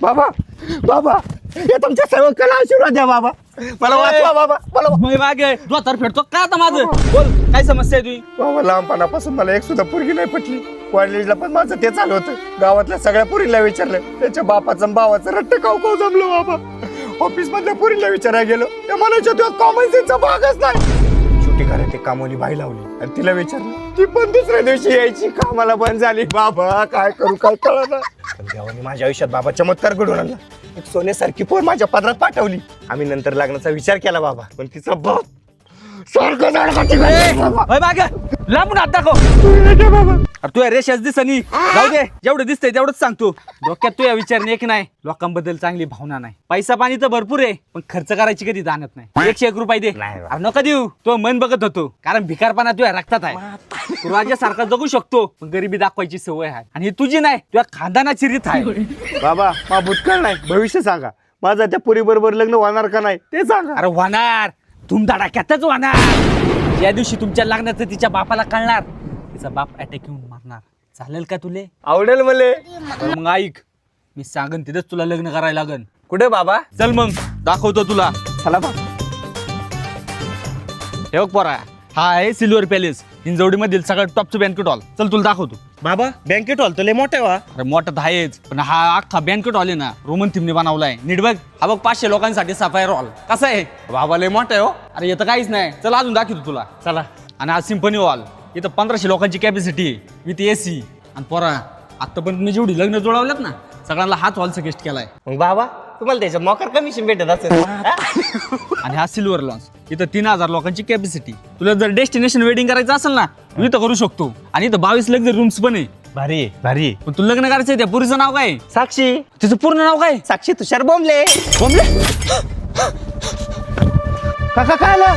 बाबा बाबा हे तुमच्या सेवकाला आशीर्वाद द्या बाबा. मला वाचवा बाबा. मला मागे जोतर फेडतो का आता माझं बोल काय समस्या आहे तुझी. बाबा लहानपणापासून मला एक सुद्धा पोरगी नाही पटली. कॉलेजला पण माझं ते चालू होतं. गावातल्या सगळ्या पोरीला विचारलं. त्याच्या बापाचं आणि भावाचं रट्ट काव काव जमलं बाबा. ऑफिस मधल्या पोरीला विचारायला गेलो त्या म्हणायच्या तुझ्या कॉमन सेन्सचा भागच नाही. शेवटी घरात एक कामवाली बाई लावली आणि तिला विचारलं. ती पण दुसऱ्या दिवशी यायची कामाला बंद झाली. बाबा काय करू काय कळना. पण देवाने माझ्या आयुष्यात बाबा चमत्कार घडवून आणला. एक सोन्यासारखी पोर माझ्या पदरात पाठवली. आम्ही नंतर लग्नाचा विचार केला बाबा. पण तिचा बाप सारखं लांबून हात दाखव. तू रेषाच दिसनी जाऊ दे. जेवढं दिसतंय तेवढंच सांगतो. डोक्यात तुझ्या विचार नाही की नाही लोकांबद्दल चांगली भावना नाही. पैसा पाणी तर भरपूर आहे पण खर्च करायची कधी जाणत नाही. 101 रुपये दे. नका देऊ. तो मन बघत होतो कारण भिकारपणा तुझ्या रक्तात आहे. तू राजासारखा जगू शकतो पण गरिबी दाखवायची सवय आहे आणि ही तुझी नाही तुझ्या खानदानाची रीत आहे. बाबा मा भूतकाळ नाही भविष्य सांगा. माझा त्या पोरी बरोबर लग्न होणार का नाही ते सांगा. अरे होणार धुमधडाक्यातच होणार. ज्या दिवशी तुमच्या लग्नाचं तिच्या बापाला कळणार तिचा बाप अटॅक येऊन मारणार. चालेल का तुले. आवडेल मले. मग ऐक मी सांगन तिथेच तुला लग्न करायला लागन. कुठे बाबा. चल मग दाखवतो तुला. चला बाबा. हे बघ पोरा हा आहे सिल्वर पॅलेस हिंजवडी मधील सगळ्यात टॉपचं बँकेट हॉल. चल तुला दाखवतो. बाबा बँकेट हॉल तर लय मोठा आहे वा. अरे मोठं तर आहेच पण हा अख्खा बँकेट हॉल आहे ना रोमन थीमने बनवलाय. नीट बघ. हा बघ 500 लोकांसाठी सफायर हॉल कसा आहे. बाबा लय मोठा आहे हो. अरे येतं काहीच नाही. चल अजून दाखवतो तुला. चला. आणि हा सिम्फनी हॉल इथं 1500 लोकांची कॅपॅसिटी आहे विथ एसी. आणि पोरा आतापर्यंत मी जेवढी लग्न जोडवल्यात ना सगळ्यांना हाच हॉल सजेस्ट केलाय. मग बाबा तुम्हाला त्याच्या मोकार कमिशन भेटत असेल. आणि हा सिल्वर लॉन्स इथं 3000 लोकांची कॅपॅसिटी. तुला जर डेस्टिनेशन वेडिंग करायचं असेल ना तू इथं करू शकतो. आणि इथं 22 लक्झरी रूम्स पण आहे. भारी भारी. पण तू लग्न करायचंय त्या पुरीचं नाव काय. साक्षी. तिचं पूर्ण नाव काय. साक्षी तुषार बोंबले. बोंबले. काका काय आलं.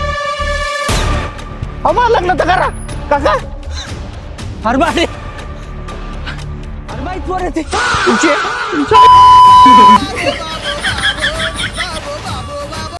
अमा लग्न तर करा काका. अरे बाई अरे बाई चोर आहे ते. तुमचे